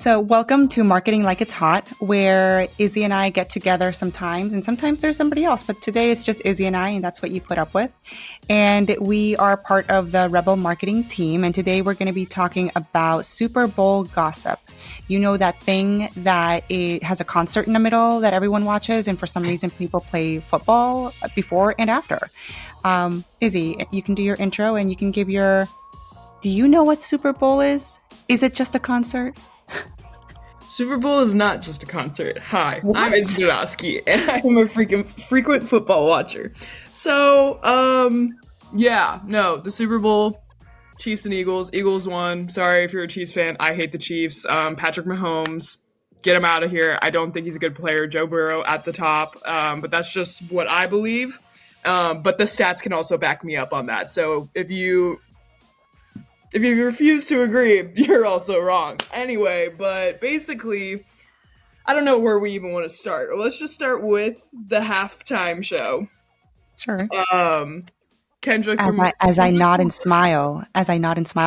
So, welcome to Marketing Like It's Hot, where Izzy and I get together sometimes, and sometimes there's somebody else, but today it's just Izzy and I, and that's what you put up with. And we are part of the Rebel marketing team, and today we're going to be talking about Super Bowl gossip. You know, that thing that it has a concert in the middle that everyone watches, and for some reason people play football before and after. Izzy, you can do your intro and you can give your. Do you know what Super Bowl is? Is it just a concert? Super Bowl is not just a concert. Hi, What? I'm Izzy Dudowski, and I'm a frequent football watcher. So, the Super Bowl, Chiefs and Eagles. Eagles won. Sorry if you're a Chiefs fan. I hate the Chiefs. Patrick Mahomes, get him out of here. I don't think he's a good player. Joe Burrow at the top, but that's just what I believe. But the stats can also back me up on that. So if you refuse to agree, you're also wrong. Anyway, but basically, I don't know where we even want to start. Let's just start with the halftime show. Sure. Kendrick. As I nod and smile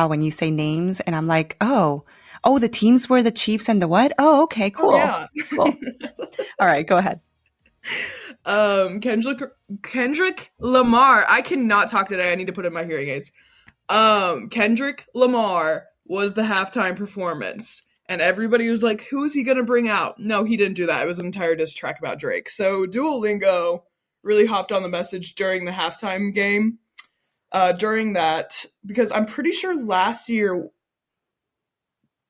when you say names, and I'm like, oh, the teams were the Chiefs and the what? Oh, okay, cool. Oh, yeah. Cool. All right, go ahead. Kendrick Lamar. I cannot talk today. I need to put in my hearing aids. Kendrick Lamar was the halftime performance, and everybody was like, who's he gonna bring out? No, he didn't do that. It was an entire diss track about Drake. So Duolingo really hopped on the message during the halftime game, during that, because I'm pretty sure last year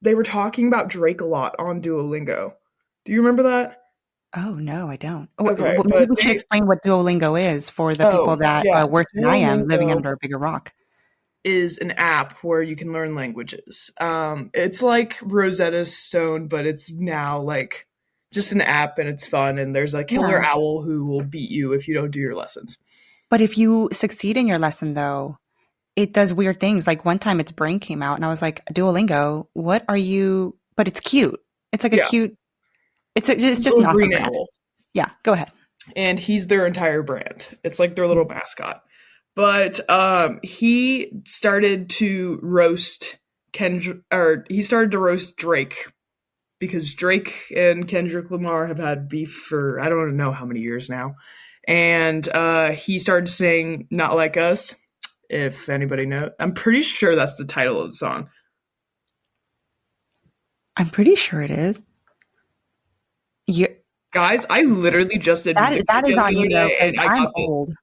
they were talking about Drake a lot on Duolingo. Do you remember that? Oh, no, I don't. Okay, Maybe we should explain what Duolingo is for the people that are worse than I am, living under a bigger rock. Is an app where you can learn languages. It's like Rosetta Stone, but it's now like just an app, and it's fun, and there's a killer owl who will beat you if you don't do your lessons. But if you succeed in your lesson, though, it does weird things. Like one time its brain came out and I was like, Duolingo, what are you? But it's cute. It's like a cute, it's just an awesome green brand. owl. Yeah, go ahead. And he's their entire brand. It's like their little mascot. But he started to roast he started to roast Drake, because Drake and Kendrick Lamar have had beef for I don't know how many years now. And he started saying "Not Like Us," if anybody knows. I'm pretty sure that's the title of the song. I'm pretty sure it is. Guys, I literally just did that is on you, though, because I'm got this. old.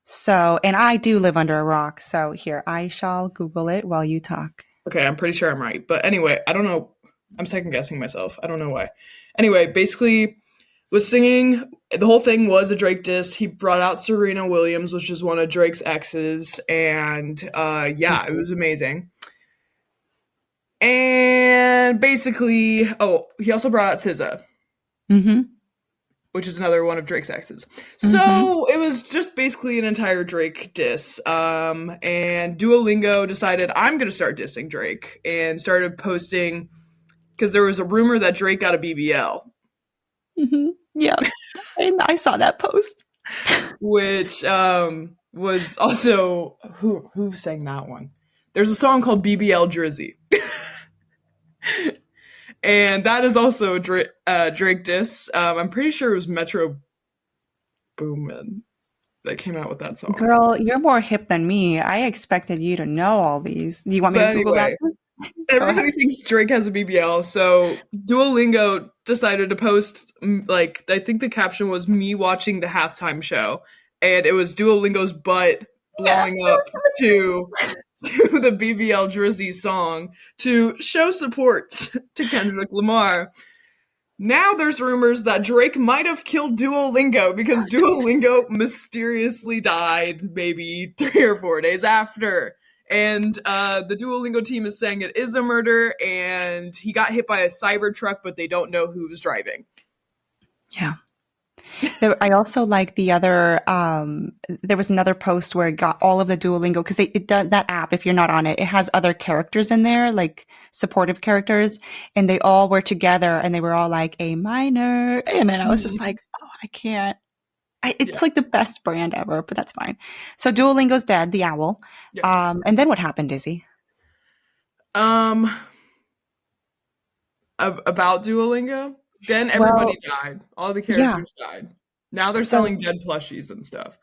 So, and I do live under a rock. So here, I shall Google it while you talk. Okay, I'm pretty sure I'm right. But anyway, I don't know. I'm second guessing myself. I don't know why. Anyway, basically was singing. The whole thing was a Drake diss. He brought out Serena Williams, which is one of Drake's exes. And it was amazing. And basically, he also brought out SZA. Mm-hmm. Which is another one of Drake's exes. So it was just basically an entire Drake diss. And Duolingo decided, I'm going to start dissing Drake, and started posting, because there was a rumor that Drake got a BBL. Mm-hmm. Yeah, I saw that post. Which was also, who sang that one? There's a song called BBL Drizzy. And that is also Drake diss. I'm pretty sure it was Metro Boomin that came out with that song. Girl, you're more hip than me. I expected you to know all these. Do you want me to Google that? Everybody thinks Drake has a BBL, so Duolingo decided to post, I think the caption was me watching the halftime show, and it was Duolingo's butt blowing up to the BBL Drizzy song to show support to Kendrick Lamar. Now there's rumors that Drake might have killed Duolingo, because Duolingo mysteriously died maybe 3 or 4 days after. And the Duolingo team is saying it is a murder, and he got hit by a cyber truck, but they don't know who was driving. Yeah. I also like the other, there was another post where it got all of the Duolingo, because it does that app, if you're not on it, it has other characters in there, like supportive characters, and they all were together, and they were all like A minor. And then I was just like, oh, I can't. It's like the best brand ever, but that's fine. So Duolingo's dead, the owl. Yeah. And then what happened, Izzy? about Duolingo. Then everybody Well, died. All the yeah. characters died. Now they're selling So, dead plushies and stuff.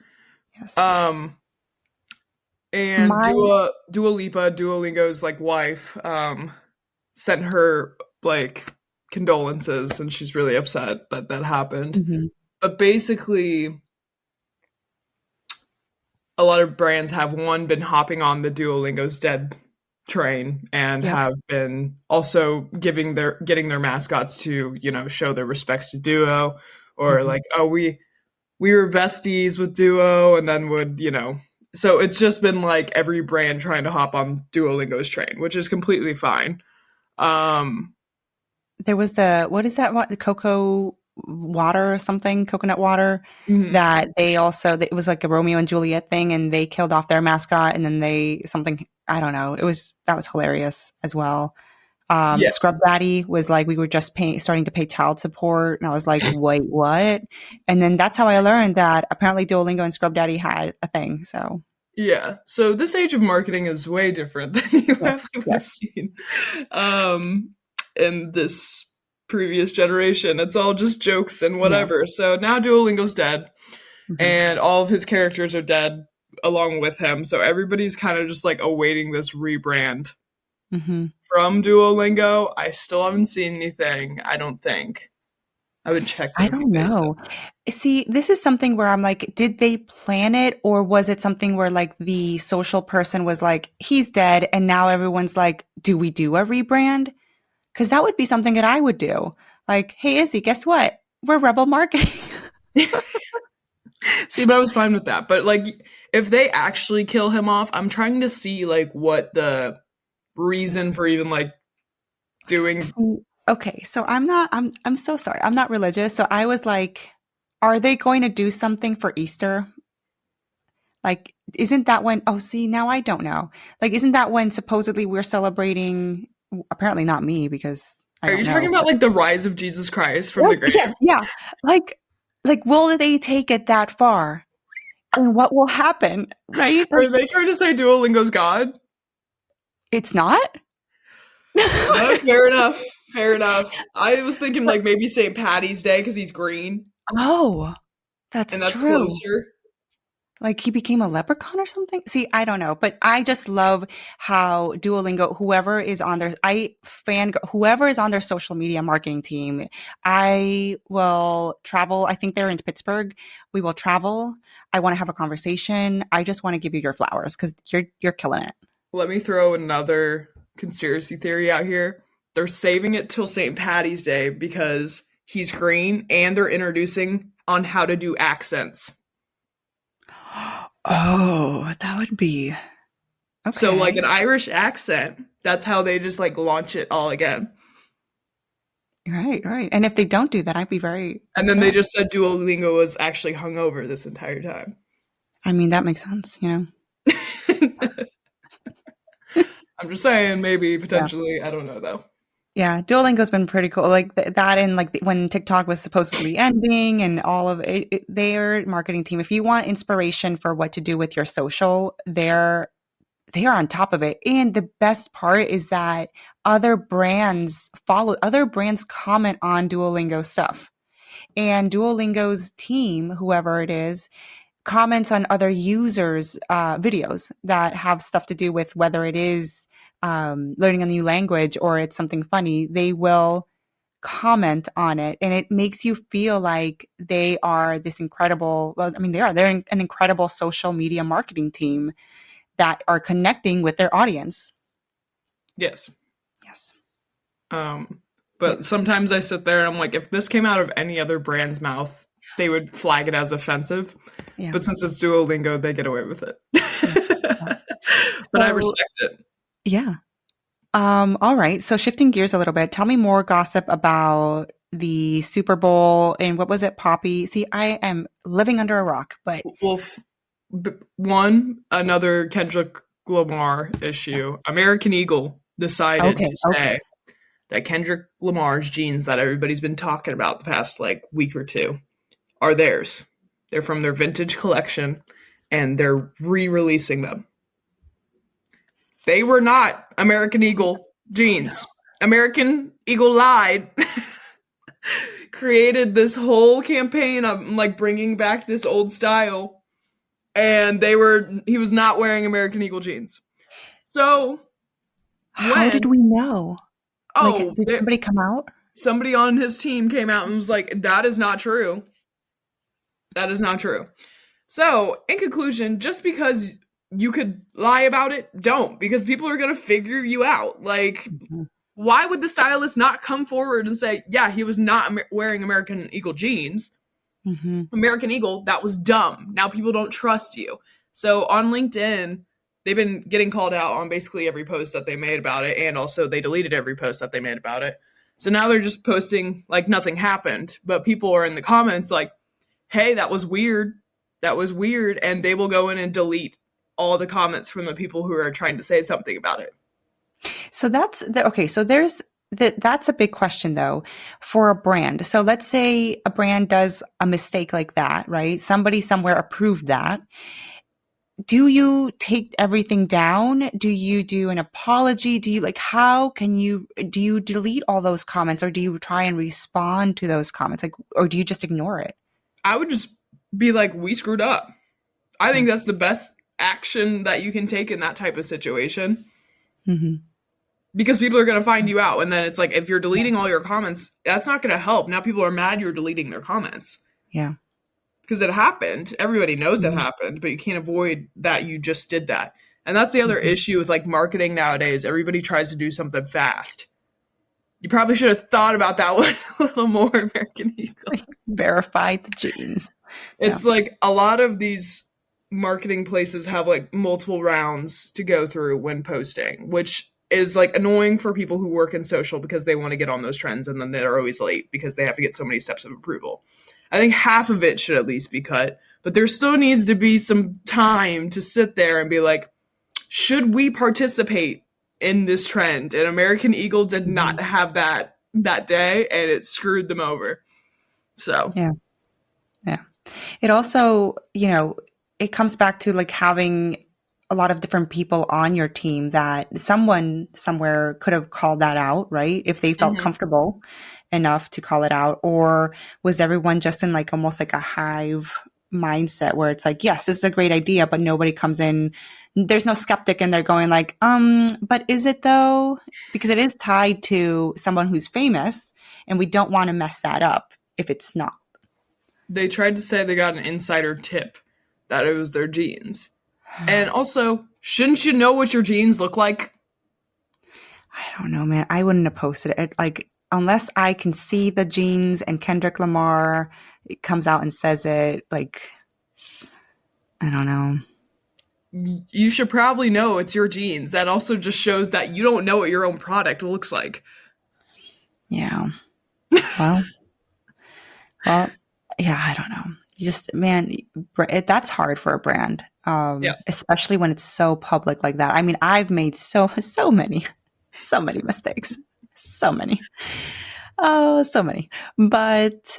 yes. Um, and My Dua Lipa, Duolingo's like wife, sent her like condolences, and she's really upset that that happened. mhm. But basically, a lot of brands have one been hopping on the Duolingo's dead train and Yep. have been also getting their mascots to, you know, show their respects to Duo, or Mhm. like, oh, we were besties with Duo, and then would, you know, so it's just been like every brand trying to hop on Duolingo's train, which is completely fine. Um There was the what is that? What the cocoa water or something? Coconut water mhm. that they also it was like a Romeo and Juliet thing, and they killed off their mascot, and then they something I don't know. It was that was hilarious as well. Yes. Scrub Daddy was like we were just starting to pay child support, and I was like, wait, what? And then that's how I learned that apparently Duolingo and Scrub Daddy had a thing. So Yeah. So this age of marketing is way different than you yes, have would have yes, seen um, in this previous generation. It's all just jokes and yeah. whatever. So now Duolingo's dead, Hmm. and all of his characters are dead along with him. So everybody's kind of just like awaiting this rebrand Hmm. from Duolingo. I still haven't seen anything. I don't think. I haven't checked I in a few don't days know. See, this is something where I'm like, did they plan it or was it something where like the social person was like, he's dead, and now everyone's like, do we do a rebrand? Because that would be something that I would do. Like, hey, Izzy, guess what? We're Rebel Marketing. though. See, but I was fine with that. But like, if they actually kill him off, I'm trying to see like what the reason for even like doing. See, okay, so I'm so sorry. I'm not religious. So I was like, are they going to do something for Easter? Like, isn't that when, oh, see, now I don't know. Like, isn't that when supposedly we're celebrating, apparently not me because I Are don't you talking know. about like the rise of Jesus Christ from Yes, the grave? yes, yeah. Like, will they take it that far? And what will happen, right? Are Like, they trying to say Duolingo's God? it's not? Fair enough. Fair enough. I was thinking like maybe St. Patty's Day because he's green Oh, and that's that's true. closer. Like he became a leprechaun or something? See, I don't know, but I just love how Duolingo, whoever is on their, whoever is on their social media marketing team, I will travel. I think they're in Pittsburgh. We will travel. I want to have a conversation. I just want to give you your flowers because you're killing it. Let me throw another conspiracy theory out here. They're saving it till St. Patty's Day because he's green and they're introducing on how to do accents. Oh, that would be So like okay. an Irish accent, that's how they just like launch it all again. Right, right. And if they don't do that, I'd be very And then they upset. just said Duolingo was actually hungover this entire time. I mean, that makes sense, you know? I'm just saying, maybe Yeah. potentially. I don't know though. Yeah, Duolingo's been pretty cool. Like that, and like when TikTok was supposedly ending, and all of their marketing team. If you want inspiration for what to do with your social, they are on top of it. And the best part is that other brands comment on Duolingo stuff, and Duolingo's team, whoever it is, comments on other users' videos that have stuff to do with whether it is learning a new language or it's something funny. They will comment on it, and it makes you feel like they are this incredible. Well, I mean, they're an incredible social media marketing team that are connecting with their audience. Yes. Yes. Um, Yeah. but sometimes I sit there and I'm like, if this came out of any other brand's mouth, they would flag it as offensive. Yeah. But since it's Duolingo, they get away with it. Yeah. Yeah. But I So respect it. yeah. All right. So shifting gears a little bit, tell me more gossip about the Super Bowl and what was it, Poppy? See, I am living under a rock, but Well, one, another Kendrick Lamar yeah. issue. American Eagle decided Okay. to Okay. say that Kendrick Lamar's jeans that everybody's been talking about the past like week or two are theirs. They're from their vintage collection and they're re-releasing them. They were not American Eagle jeans. American Eagle lied, created this whole campaign of like bringing back this old style, and he was not wearing American Eagle jeans. So How did when we know? Like, oh did somebody come out? somebody on his team came out and was like, that is not true. That is not true. So, in conclusion, just because you could lie about it, don't, because people are going to figure you out. Like, Mhm. why would the stylist not come forward and say, yeah, he was not wearing American Eagle jeans? Mhm. American Eagle, that was dumb. Now people don't trust you. So on LinkedIn, they've been getting called out on basically every post that they made about it, and also they deleted every post that they made about it. So now they're just posting like nothing happened, but people are in the comments like, hey, that was weird. That was weird. And they will go in and delete all the comments from the people who are trying to say something about it. So okay. So that's a big question though for a brand. So let's say a brand does a mistake like that, right? Somebody somewhere approved that. Do you take everything down? Do you do an apology? Do you like how can you do you delete all those comments or do you try and respond to those comments? Like or do you just ignore it? I would just be like, we screwed up. I Yeah. think that's the best action that you can take in that type of situation, Hmm. because people are going to find you out. And then it's like, if you're Yeah. deleting all your comments, that's not going to help. Now people are mad you're deleting their comments Yeah. because it happened. Everybody knows it Mhm. happened, but you can't avoid that you just did that. And that's the other Mhm. issue with like marketing nowadays. Everybody tries to do something fast. You probably should have thought about that one a little more, American Eagle. Verify the genes. Yeah. It's like a lot of these marketing places have like multiple rounds to go through when posting, which is like annoying for people who work in social because they want to get on those trends and then they're always late because they have to get so many steps of approval. I think half of it should at least be cut, but there still needs to be some time to sit there and be like, should we participate in this trend? And American Eagle did not Mhm. have that day and it screwed them over. So, Yeah. Yeah. It also, it comes back to like having a lot of different people on your team that someone somewhere could have called that out, right? If they felt mhm. comfortable enough to call it out. Or was everyone just in like almost like a hive mindset where it's like, yes, this is a great idea, but nobody comes in. There's no skeptic and they're going like, but is it though? Because it is tied to someone who's famous and we don't want to mess that up if it's not. They tried to say they got an insider tip that it was their jeans. And also, shouldn't you know what your jeans look like? I don't know, man. I wouldn't have posted it. Like, unless I can see the jeans and Kendrick Lamar it comes out and says it, like, I don't know. You should probably know it's your jeans. That also just shows that you don't know what your own product looks like. Yeah. Well, well, yeah, I don't know. You just, man, that's hard for a brand, Yeah. especially when it's so public like that. I mean, I've made so many mistakes. So many. Oh, so many. But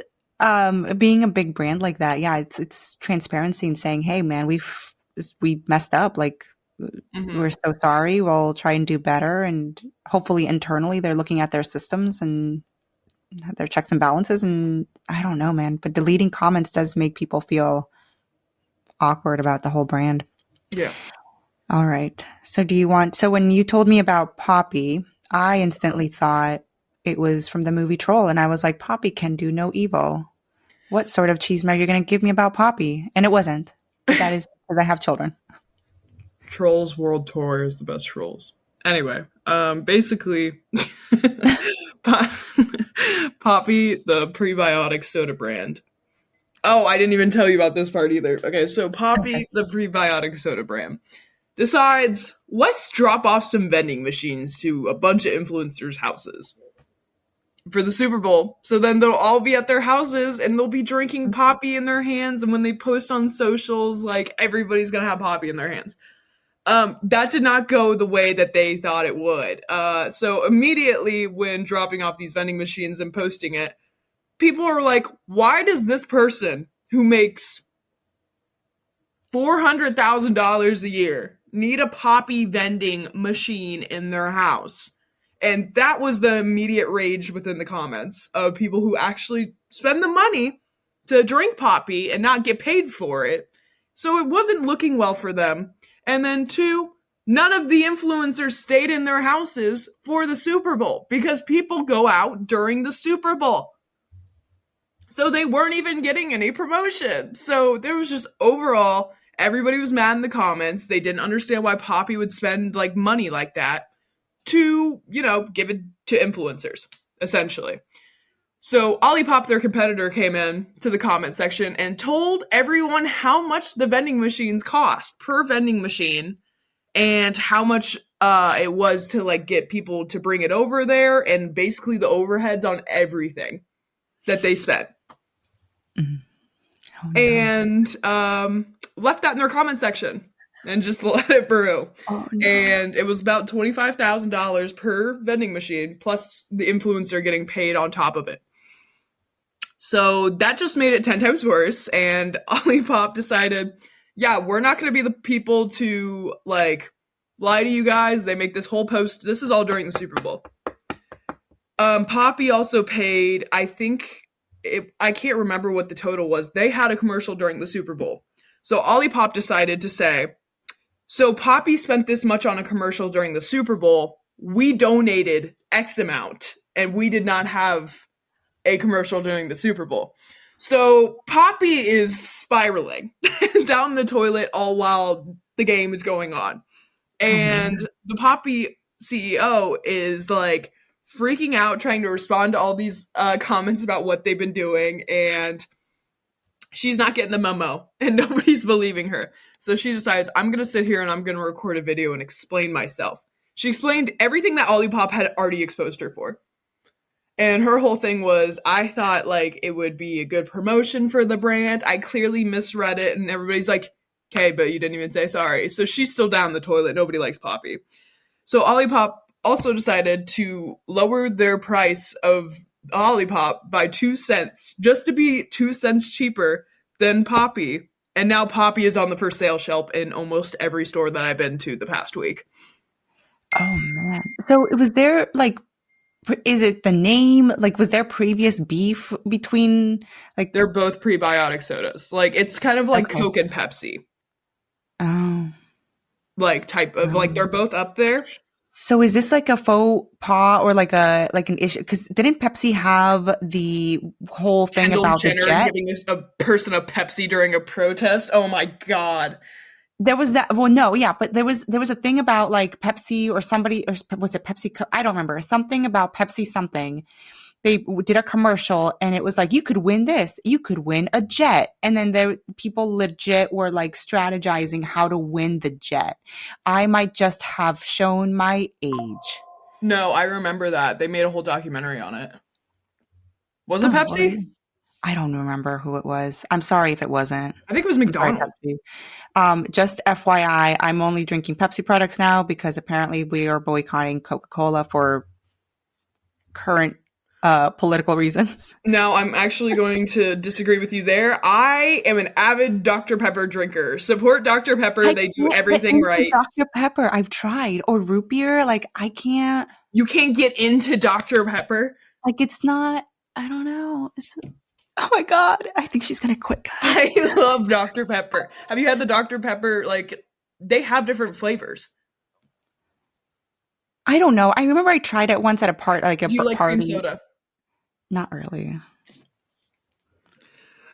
being a big brand like that, yeah, it's transparency and saying, "Hey, man, we messed up. Like, Hmm. we're so sorry. We'll try and do better." And hopefully, internally, they're looking at their systems and their checks and balances. And I don't know, man, but deleting comments does make people feel awkward about the whole brand. Yeah. All right. So when you told me about Poppy, I instantly thought it was from the movie Troll. And I was like, Poppy can do no evil. What sort of cheese are you going to give me about Poppy? And it wasn't, but that is because I have children. Trolls World Tour is the best Trolls. Anyway, basically, Poppy, the prebiotic soda brand. Oh, I didn't even tell you about this part either. Okay, so Okay. Poppy, the prebiotic soda brand, decides, let's drop off some vending machines to a bunch of influencers' houses for the Super Bowl. So then they'll all be at their houses and they'll be drinking Poppy in their hands. And when they post on socials, like everybody's gonna have Poppy in their hands. That did not go the way that they thought it would. So immediately when dropping off these vending machines and posting it, people are like, why does this person who makes $400,000 a year need a Poppy vending machine in their house? And that was the immediate rage within the comments of people who actually spend the money to drink Poppy and not get paid for it. So it wasn't looking well for them. And then two, none of the influencers stayed in their houses for the Super Bowl because people go out during the Super Bowl. So they weren't even getting any promotion. So there was just overall, everybody was mad in the comments. They didn't understand why Poppy would spend like money like that to, give it to influencers, essentially. So Olipop, their competitor, came in to the comment section and told everyone how much the vending machines cost per vending machine and how much it was to like get people to bring it over there and basically the overheads on everything that they spent. Mm. Oh, no. And left that in their comment section and just let it brew. Oh, no. And it was about $25,000 per vending machine, plus the influencer getting paid on top of it. So that just made it 10 times worse. And Olipop decided, yeah, we're not going to be the people to like lie to you guys. They make this whole post. This is all during the Super Bowl. Poppy also paid, I think, I can't remember what the total was. They had a commercial during the Super Bowl. So Olipop decided to say, so Poppy spent this much on a commercial during the Super Bowl. We donated X amount, and we did not have a commercial during the Super Bowl. So Poppy is spiraling down the toilet all while the game is going on. And the Poppy CEO is like freaking out, trying to respond to all these comments about what they've been doing, and she's not getting the memo, and nobody's believing her. So she decides, I'm going to sit here and I'm going to record a video and explain myself. She explained everything that Olipop had already exposed her for. And her whole thing was, I thought like it would be a good promotion for the brand. I clearly misread it, and everybody's like, okay, but you didn't even say sorry. So she's still down the toilet. Nobody likes Poppy. So Olipop also decided to lower their price of Olipop by 2 cents, just to be 2 cents cheaper than Poppy. And now Poppy is on the for sale shelf in almost every store that I've been to the past week. Oh, man. So it was there, like, is it the name? Like, was there previous beef between, like, They're both prebiotic sodas. Like, it's kind of like okay. Coke and Pepsi. Oh. Like, type of, like, they're both up there. So is this like a faux pas or like an issue? Because didn't Pepsi have the whole thing Kendall about Jenner the jet? giving a person a Pepsi during a protest. Oh my god. There was that. Well, no, yeah, but there was a thing about like Pepsi or somebody, or was it Pepsi? I don't remember. Something about Pepsi something. They did a commercial and it was like, you could win this, you could win a jet. And then there people legit were like strategizing how to win the jet. I might just have shown my age. No, I remember that. They made a whole documentary on it. Was it Oh, Pepsi? I don't remember who it was. I'm sorry if it wasn't. I think it was I'm sorry, McDonald's. Pepsi. Just FYI, I'm only drinking Pepsi products now because apparently we are boycotting Coca-Cola for current political reasons. No, I'm actually going to disagree with you there. I am an avid Dr. Pepper drinker. Support Dr. Pepper. I They do can't get everything into right. Dr. Pepper. I've tried. Or root beer. Like, I can't. You can't get into Dr. Pepper. Like, it's not. I don't know. Oh my God. I think she's going to quit, guys. I love Dr. Pepper. Have you had the Dr. Pepper? Like, they have different flavors. I don't know. I remember I tried it once at a part, like a Do you like party. cream soda? Not really.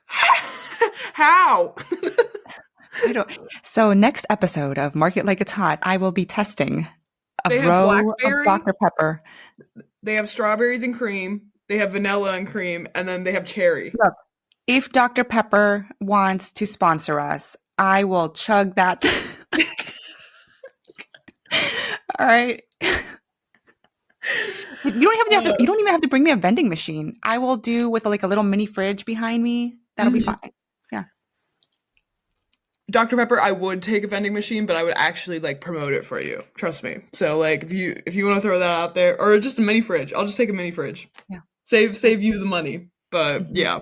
How? I don't. So next episode of Market Like It's Hot, I will be testing a They have row of blackberry. Dr. Pepper. They have strawberries and cream. They have vanilla and cream, and then they have cherry. Look, if Dr. Pepper wants to sponsor us, I will chug that. All right. You don't even have to bring me a vending machine. I will do with like a little mini fridge behind me. That'll be fine. Yeah. Dr. Pepper, I would take a vending machine, but I would actually like promote it for you. Trust me. So like if you want to throw that out there, or just a mini fridge, I'll just take a mini fridge. Yeah. Save you the money. But yeah.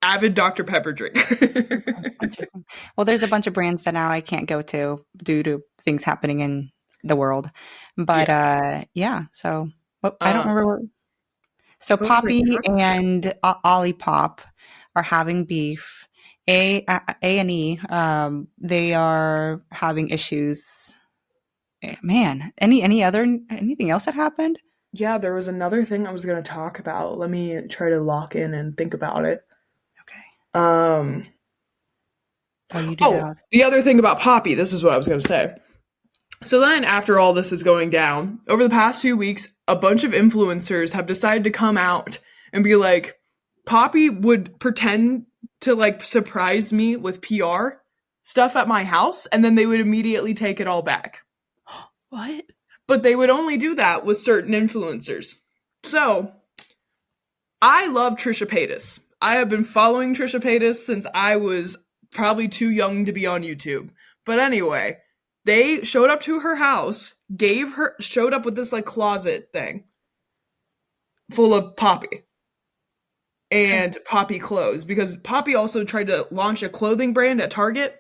Avid Dr. Pepper drinker. Interesting. Well, there's a bunch of brands that now I can't go to due to things happening in the world. But yeah, so I don't remember what. So What was I Poppy talking and Olipop are having beef. And E, they are having issues. Man, anything else that happened? Yeah, there was another thing I was going to talk about. Let me try to lock in and think about it. Okay. Um, While you do oh, that, the other thing about Poppy, this is what I was going to say. So then, after all this is going down, over the past few weeks, a bunch of influencers have decided to come out and be like, Poppy would pretend to like surprise me with PR stuff at my house, and then they would immediately take it all back. what? But they would only do that with certain influencers. So I love Trisha Paytas. I have been following Trisha Paytas since I was probably too young to be on YouTube. But anyway, they showed up to her house, showed up with this like closet thing full of Poppy Okay. and Poppy clothes because Poppy also tried to launch a clothing brand at Target,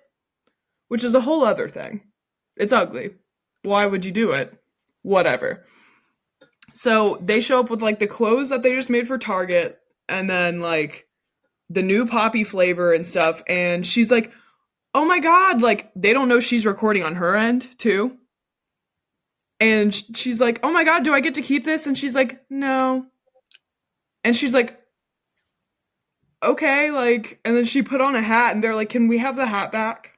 which is a whole other thing. It's ugly. Why would you do it? Whatever. So they show up with like the clothes that they just made for Target and then like the new Poppy flavor and stuff. And she's like, oh my God, like they don't know she's recording on her end too. And she's like, oh my God, do I get to keep this? And she's like, no. And she's like, okay, like, and then she put on a hat and they're like, can we have the hat back?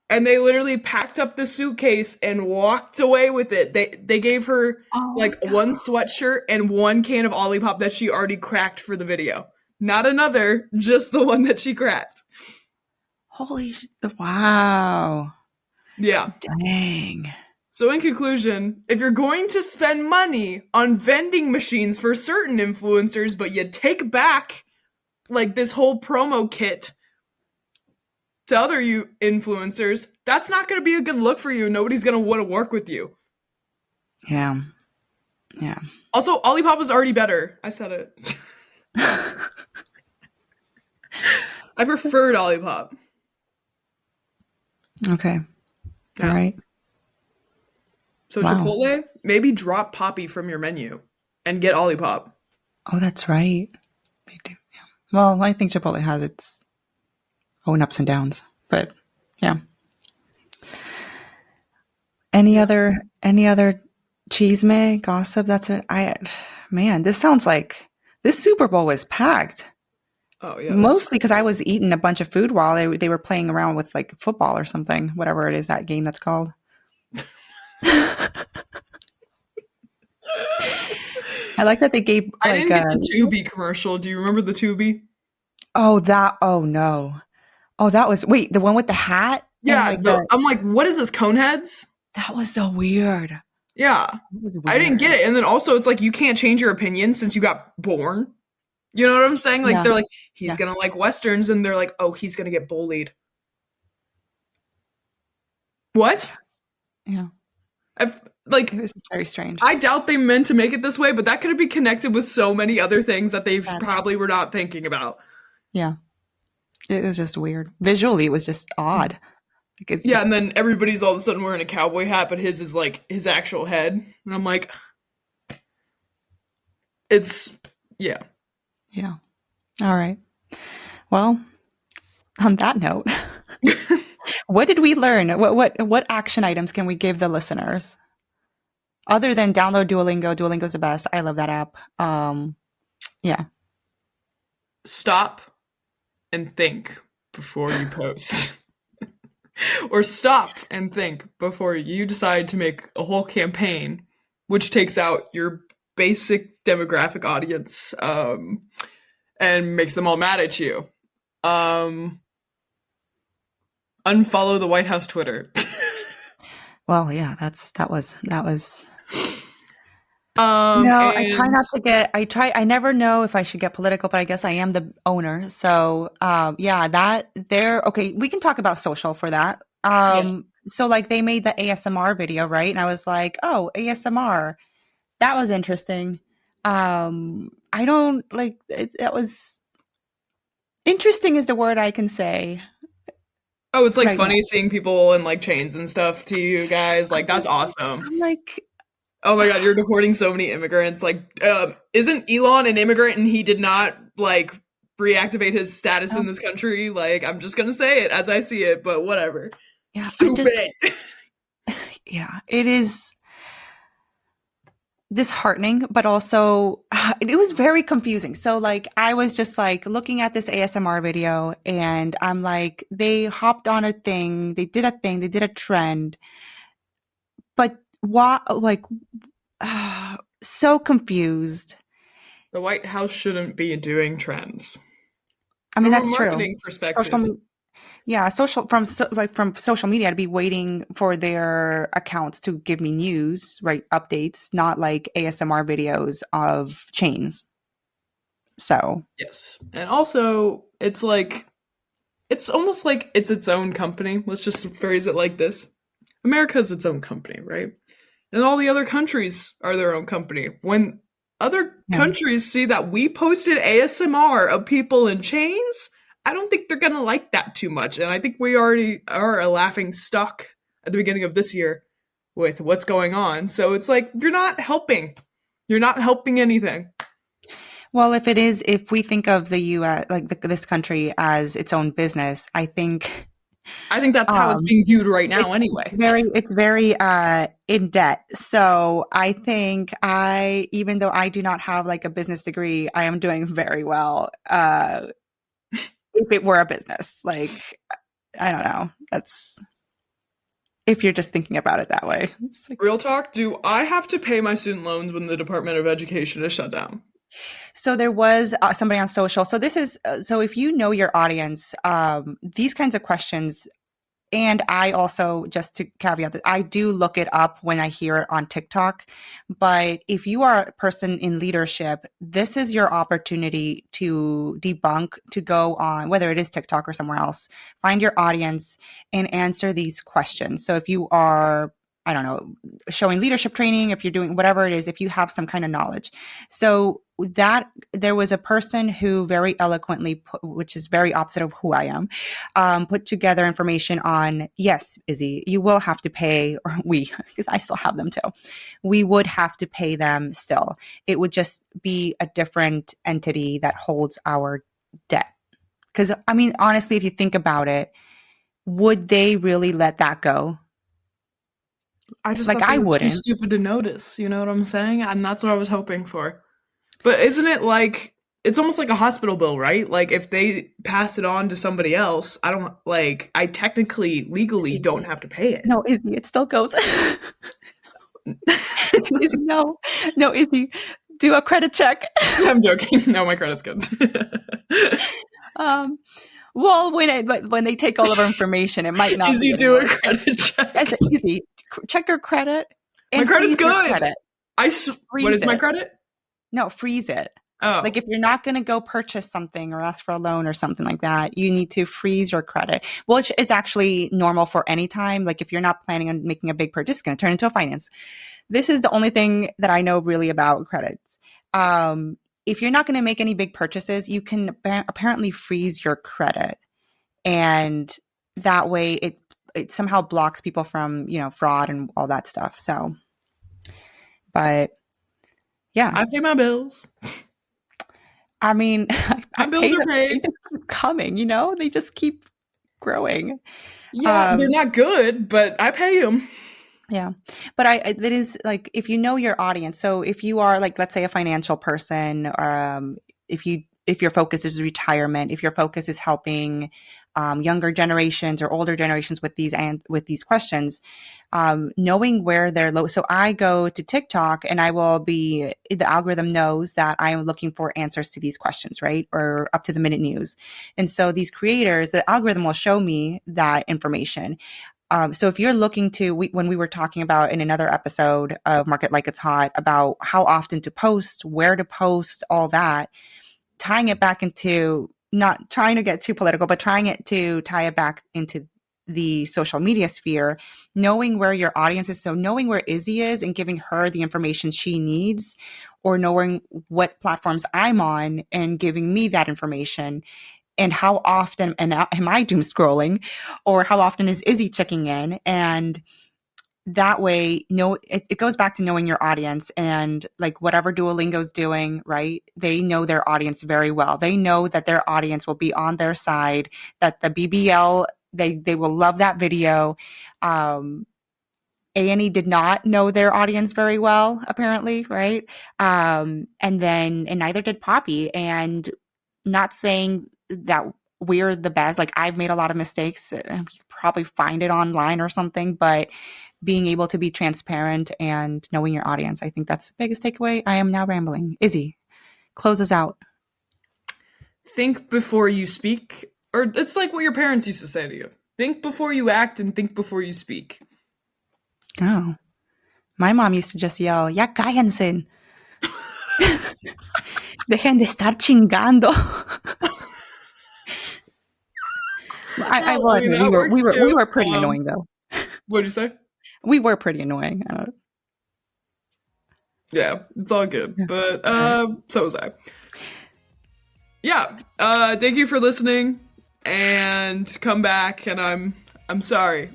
And they literally packed up the suitcase and walked away with it. They gave her Oh like my one god! sweatshirt and one can of Olipop that she already cracked for the video. Not another, just the one that she cracked. Wow! Yeah. Dang. So in conclusion, if you're going to spend money on vending machines for certain influencers, but you take back like this whole promo kit to other you influencers, that's not going to be a good look for you. Nobody's going to want to work with you. Yeah. Yeah. Also, Olipop was already better. I said it. I preferred Olipop. Okay. All Yeah. right. So Wow. Chipotle, maybe drop Poppy from your menu and get Olipop. Oh, that's right. They do. Yeah. Well, I think Chipotle has its own ups and downs, but yeah. Yeah. Any other chisme gossip? That's it. Man, this sounds like this Super Bowl was packed. Oh yeah, this. Mostly because I was eating a bunch of food while they were playing around with like football or something, whatever it is that game that's called. I like that they gave I like didn't get the Tubi commercial. Do you remember the Tubi? oh no. Oh, that was wait, the one with the hat and Yeah, like the I'm like, what is this, Coneheads? that was so weird. Yeah. That was I didn't get weird. it. And then also it's like you can't change your opinion since you got born. You know what I'm saying? Like Yeah. they're like, he's Yeah. gonna like westerns, and they're like, oh, he's gonna get bullied. What? Yeah. I've It like was very strange. I doubt they meant to make it this way, but that could have been connected with so many other things that they That, probably were not thinking about. yeah. It was just weird. Visually, it was just odd. Like it's Yeah, just and then everybody's all of a sudden wearing a cowboy hat, but his is like his actual head. And I'm like, it's yeah. yeah. All right. Well, on that note, what did we learn? What action items can we give the listeners? Other than download Duolingo. Duolingo's the best. I love that app. Yeah. Stop and think before you post. Or stop and think before you decide to make a whole campaign, which takes out your basic demographic audience and makes them all mad at you. Um, Unfollow the White House Twitter. Well, yeah, that was no, I try And not to get I never know if I should get political, but I guess I am the owner. So yeah, that there okay, we can talk about social for that. yeah, So like they made the ASMR video, right? And I was like, oh, ASMR. That was interesting. I don't like it, that was interesting is the word I can say oh, it's like right now. funny seeing people in like chains and stuff to you guys. I'm Like that's like awesome. I'm like Oh my god, you're deporting so many immigrants. Like, isn't Elon an immigrant and he did not like reactivate his status in Um, this country? Like, I'm just gonna say it as I see it, but whatever. yeah, I just, Stupid. yeah, it is disheartening, but also it was very confusing. So like I was just like looking at this ASMR video and I'm like, they hopped on a thing, they did a thing, they did a trend, but what like so confused. The White House shouldn't be doing trends. I mean, From a that's true. marketing Social, perspective, yeah, social from social media to be waiting for their accounts to give me news, right? Updates, not like ASMR videos of chains. So, yes. And also, it's like it's almost like it's its own company. Let's just phrase it like this. America's its own company, right? And all the other countries are their own company. When other yeah. countries see that we posted ASMR of people in chains, I don't think they're gonna like that too much. And I think we already are a laughing stock at the beginning of this year with what's going on. So it's like you're not helping. You're not helping anything. Well, if we think of the U.S. like this country as its own business, I think I think that's how it's um, being viewed right now anyway. it's very in debt. So I think even though I do not have like a business degree, I am doing very well. If it were a business, like I don't know, that's if you're just thinking about it that way. It's like, Real talk, do I have to pay my student loans when the Department of Education is shut down? so there was somebody on social. So this is so if you know your audience, these kinds of questions. And I also, just to caveat that, I do look it up when I hear it on TikTok. But if you are a person in leadership, this is your opportunity to debunk, to go on, whether it is TikTok or somewhere else, find your audience and answer these questions. So if you are, I don't know, showing leadership training, if you're doing whatever it is, if you have some kind of knowledge. So that there was a person who very eloquently, which is very opposite of who I am, put together information on, yes, Izzy, you will have to pay, or we, because I still have them too, we would have to pay them still. It would just be a different entity that holds our debt. Because, I mean, honestly, if you think about it, would they really let that go? I just Like, thought they I were too wouldn't. stupid to notice, you know what I'm saying? And that's what I was hoping for. But isn't it like it's almost like a hospital bill, right? Like if they pass it on to somebody else, I don't like I technically legally Izzy, don't have to pay it. no, Izzy, it still goes. Izzy, no, no, Izzy, do a credit check. I'm joking. No, my credit's good. um, Well, when they take all of our information, it might not Is be you do anymore. a credit I said, check? easy. Check your credit My and credit's freeze your good. credit. What Freeze is my it. credit? No, freeze it. Like Oh, if you're not going to go purchase something or ask for a loan or something like that, you need to freeze your credit. Which is actually normal for any time. Like if you're not planning on making a big purchase, it's going to turn into a finance. This is the only thing that I know really about credits. If you're not going to make any big purchases, you can apparently freeze your credit, and that way it somehow blocks people from fraud and all that stuff. So, but yeah, I pay my bills. I mean, I My bills pay are them. They paid. just keep coming. They just keep growing. Yeah, they're Um, not good, but I pay them. Yeah. But that is like, if you know your audience, so if you are like, let's say a financial person, if your focus is retirement, if your focus is helping younger generations or older generations with these questions, knowing where they're low. So I go to TikTok and the algorithm knows that I am looking for answers to these questions, right? Or up to the minute news. And so these creators, the algorithm will show me that information. So if you're looking when we were talking about in another episode of Market Like It's Hot about how often to post, where to post, all that, tying it back into, not trying to get too political, but trying it to tie it back into the social media sphere, knowing where your audience is. So knowing where Izzy is and giving her the information she needs, or knowing what platforms I'm on and giving me that information, and how often am I doom scrolling, or how often is Izzy checking in, and that way, it goes back to knowing your audience, and like whatever Duolingo's doing, right? They know their audience very well. They know that their audience will be on their side, that the BBL, they will love that video. A&E did not know their audience very well, apparently, right? And neither did Poppy. And not saying that we're the best. Like, I've made a lot of mistakes. You probably find it online or something, but being able to be transparent and knowing your audience, I think that's the biggest takeaway. I am now rambling. Izzy, close us out. Think before you speak, or it's like what your parents used to say to you. Think before you act and think before you speak. Oh, my mom used to just yell, "Ya cállense. Dejen de estar chingando." I will admit, That works we too. were pretty annoying though. What'd you say? We were pretty annoying. Yeah, it's all good. But Right. so was I. Yeah. Thank you for listening, and come back, and I'm sorry.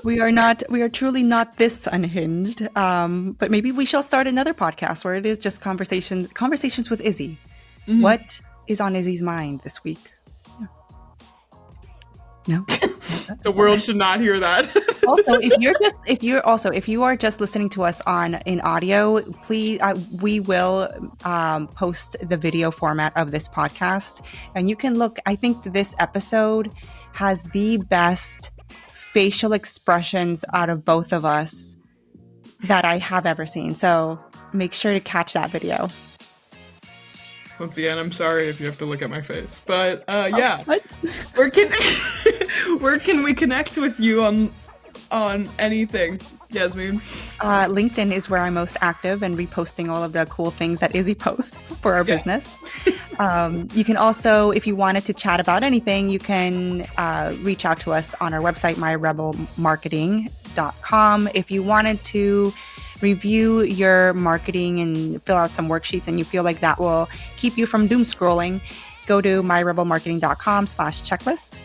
We are truly not this unhinged. But maybe we shall start another podcast where it is just conversations with Izzy. Mhm. What is on Izzy's mind this week? No. The world should not hear that. Also, if you are just listening to us in audio, please, we will post the video format of this podcast, and you can look. I think this episode has the best facial expressions out of both of us that I have ever seen. So make sure to catch that video. Once again, I'm sorry if you have to look at my face, but yeah. What? Where can where can we connect with you on anything, Yasmine? LinkedIn is where I'm most active and reposting all of the cool things that Izzy posts for our business. You can also, if you wanted to chat about anything, you can reach out to us on our website, myrebelmarketing.com. If you wanted to review your marketing and fill out some worksheets and you feel like that will keep you from doom scrolling, go to myrebelmarketing.com/checklist.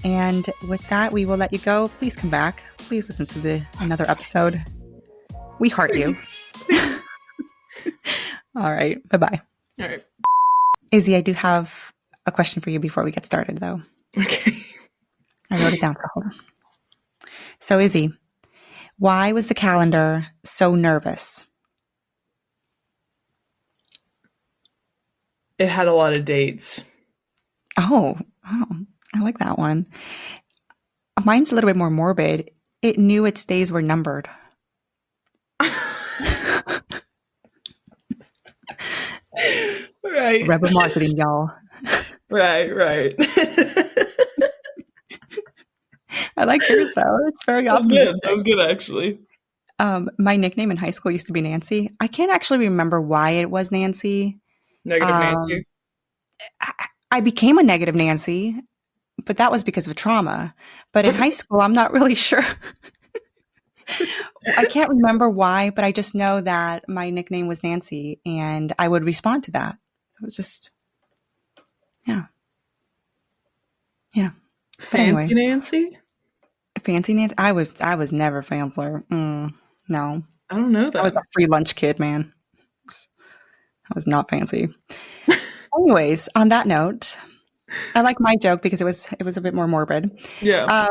And with that, we will let you go. Please come back. Please listen to another episode. We heart you. All right. Bye-bye. All right. Izzy, I do have a question for you before we get started, though. Okay. I wrote it down, so hold on. So, Izzy, why was the calendar so nervous? It had a lot of dates. Oh, I like that one. Mine's a little bit more morbid. It knew its days were numbered. Right. Rebel marketing, y'all. Right. I like yours, though. It's very That was optimistic. good. That was good, actually. My nickname in high school used to be Nancy. I can't actually remember why it was Nancy. Negative Nancy. I became a negative Nancy, but that was because of trauma. But in high school, I'm not really sure. I can't remember why, but I just know that my nickname was Nancy, and I would respond to that. It was just, yeah. Fancy Nancy? Fancy Nancy? I was never fancy. No. I don't know that. I was a free lunch kid, man. I was not fancy. Anyways, on that note, I like my joke because it was a bit more morbid. Yeah.